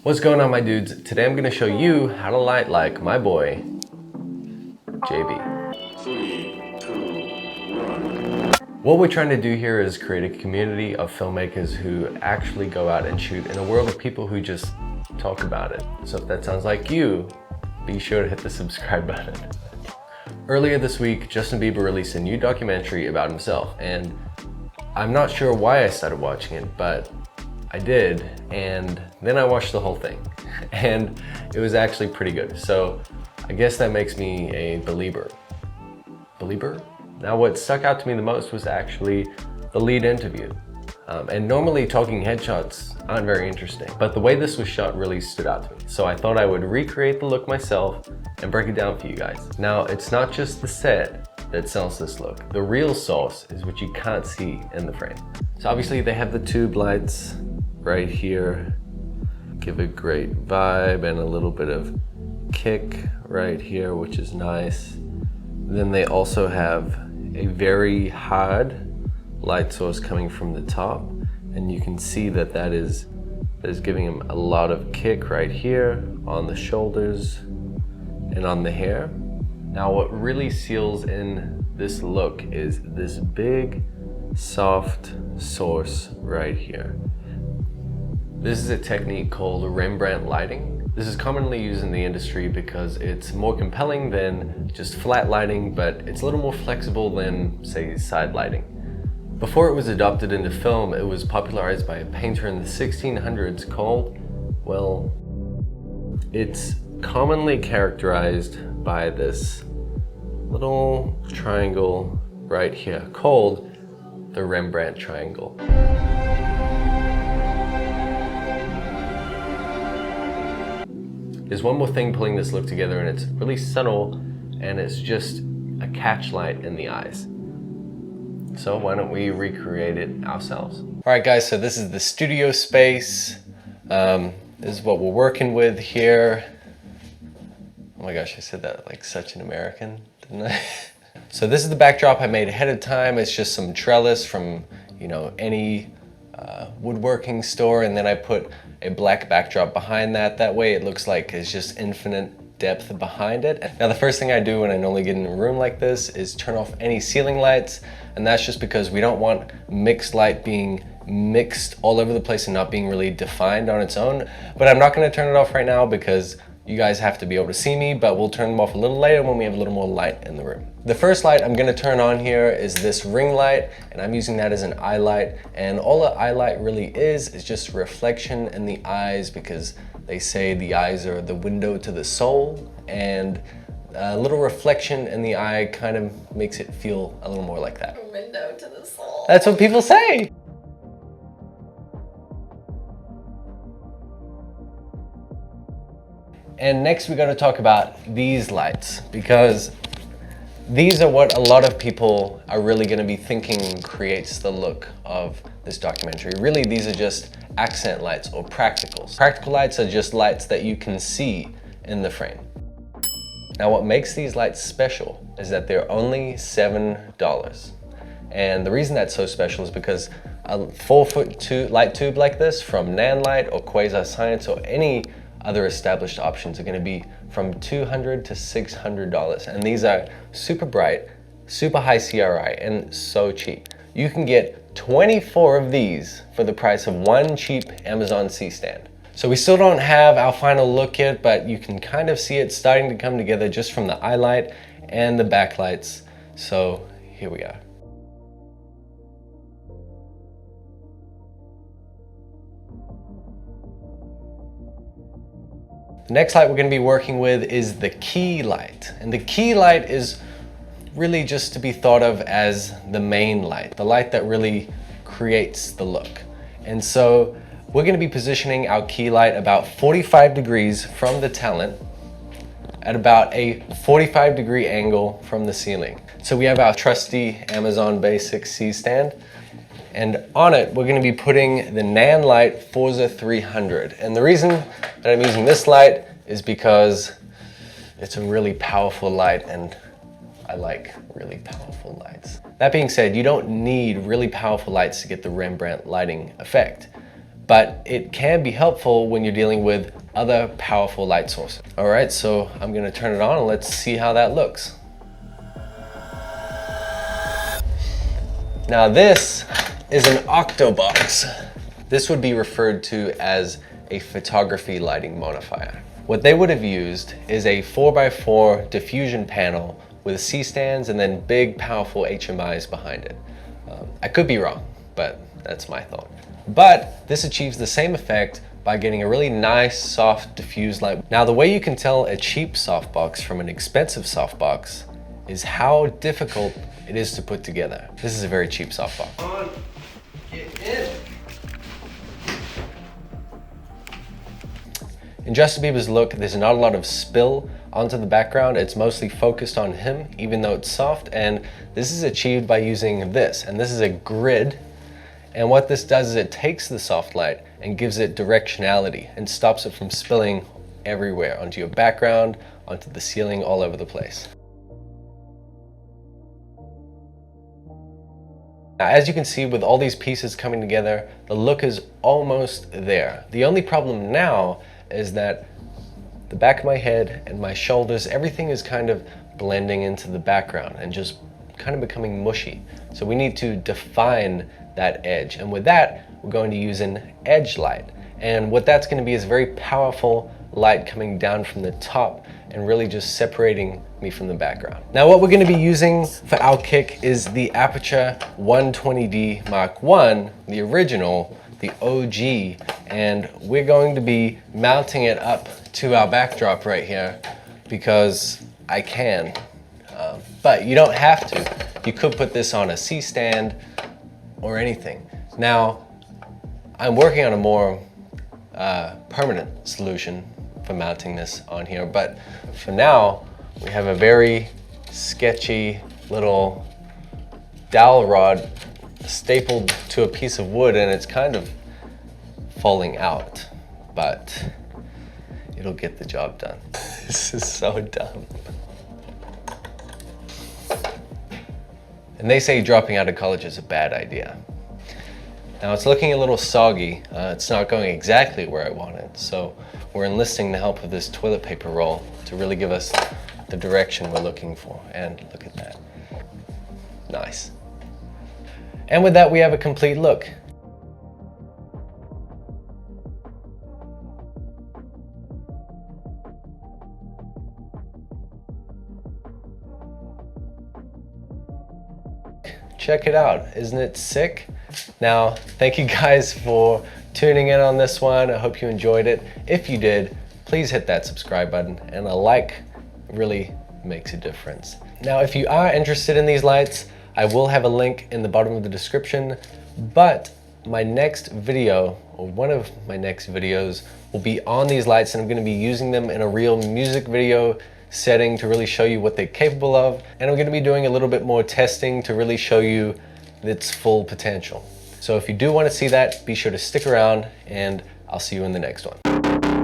What's going on, my dudes? Today I'm gonna show you how to light like my boy, JB. 3, 2, 1. What we're trying to do here is create a community of filmmakers who actually go out and shoot in a world of people who just talk about it. So if that sounds like you, be sure to hit the subscribe button. Earlier this week, Justin Bieber released a new documentary about himself, and I'm not sure why I started watching it, but I did, and then I watched the whole thing, and it was actually pretty good. So I guess that makes me a believer. Now what stuck out to me the most was actually the lead interview. And normally talking headshots aren't very interesting, but the way this was shot really stood out to me. So I thought I would recreate the look myself and break it down for you guys. Now, it's not just the set that sells this look. The real sauce is what you can't see in the frame. So obviously they have the tube lights right here, give a great vibe and a little bit of kick right here, which is nice. Then they also have a very hard light source coming from the top, and you can see that that is giving him a lot of kick right here on the shoulders and on the hair. Now what really seals in this look is this big soft source right here. This is a technique called Rembrandt lighting. This is commonly used in the industry because it's more compelling than just flat lighting, but it's a little more flexible than, say, side lighting. Before it was adopted into film, it was popularized by a painter in the 1600s called, well, it's commonly characterized by this little triangle right here called the Rembrandt triangle. There's one more thing pulling this look together, and it's really subtle, and it's just a catch light in the eyes. So why don't we recreate it ourselves? All right, guys, so this is the studio space. This is what we're working with here. Oh my gosh, I said that like such an American, didn't I? So this is the backdrop I made ahead of time. It's just some trellis from, you know, any woodworking store, and then I put a black backdrop behind that. That way it looks like it's just infinite depth behind it. Now the first thing I do when I normally get in a room like this is turn off any ceiling lights, and that's just because we don't want mixed light being mixed all over the place and not being really defined on its own. But I'm not going to turn it off right now because you guys have to be able to see me, but we'll turn them off a little later when we have a little more light in the room. The first light I'm going to turn on here is this ring light, and I'm using that as an eye light, and all an eye light really is just reflection in the eyes, because they say the eyes are the window to the soul, and a little reflection in the eye kind of makes it feel a little more like that. A window to the soul. That's what people say. And next we're going to talk about these lights, because these are what a lot of people are really going to be thinking creates the look of this documentary. Really, these are just accent lights or practicals. Practical lights are just lights that you can see in the frame. Now what makes these lights special is that they're only $7. And the reason that's so special is because a 4-foot light tube like this from Nanlite or Quasar Science or any other established options are going to be from $200 to $600. And these are super bright, super high CRI, and so cheap. You can get 24 of these for the price of one cheap Amazon C-stand. So we still don't have our final look yet, but you can kind of see it starting to come together just from the eye light and the backlights. So here we are. The next light we're going to be working with is the key light. And the key light is really just to be thought of as the main light, the light that really creates the look. And so we're going to be positioning our key light about 45 degrees from the talent at about a 45-degree angle from the ceiling. So we have our trusty Amazon Basic C-stand, and on it we're going to be putting the Nanlite Forza 300. And the reason that I'm using this light is because it's a really powerful light, and I like really powerful lights. That being said, you don't need really powerful lights to get the Rembrandt lighting effect. but it can be helpful when you're dealing with other powerful light sources. All right, so I'm gonna turn it on and let's see how that looks. Now this is an octobox. This would be referred to as a photography lighting modifier. What they would have used is a 4x4 diffusion panel with C-stands and then big powerful HMIs behind it. I could be wrong, but that's my thought. But this achieves the same effect by getting a really nice, soft, diffused light. Now, the way you can tell a cheap softbox from an expensive softbox is how difficult it is to put together. This is a very cheap softbox. Come on, get in. In Justin Bieber's look, there's not a lot of spill onto the background. It's mostly focused on him, even though it's soft. And this is achieved by using this. And this is a grid. And what this does is it takes the soft light and gives it directionality and stops it from spilling everywhere onto your background, onto the ceiling, all over the place. Now, as you can see, with all these pieces coming together, the look is almost there. The only problem now is that the back of my head and my shoulders, everything is kind of blending into the background and just kind of becoming mushy. So we need to define that edge. And with that, we're going to use an edge light. And what that's going to be is a very powerful light coming down from the top and really just separating me from the background. Now, what we're going to be using for our kick is the Aperture 120D Mark I, the original, the OG, and we're going to be mounting it up to our backdrop right here because I can. But you don't have to. You could put this on a C-stand or anything. Now, I'm working on a more permanent solution for mounting this on here, but for now, we have a very sketchy little dowel rod stapled to a piece of wood, and it's kind of falling out, but it'll get the job done. This is so dumb. And they say dropping out of college is a bad idea. Now it's looking a little soggy. It's not going exactly where I want it, so we're enlisting the help of this toilet paper roll to really give us the direction we're looking for. And look at that. Nice. And with that, we have a complete look. Check it out, isn't it sick? Now, thank you guys for tuning in on this one. I hope you enjoyed it. If you did, please hit that subscribe button, and a like really makes a difference. Now, if you are interested in these lights, I will have a link in the bottom of the description, but my next video, or one of my next videos, will be on these lights, and I'm gonna be using them in a real music video setting to really show you what they're capable of. And I'm gonna be doing a little bit more testing to really show you its full potential. So if you do wanna see that, be sure to stick around, and I'll see you in the next one.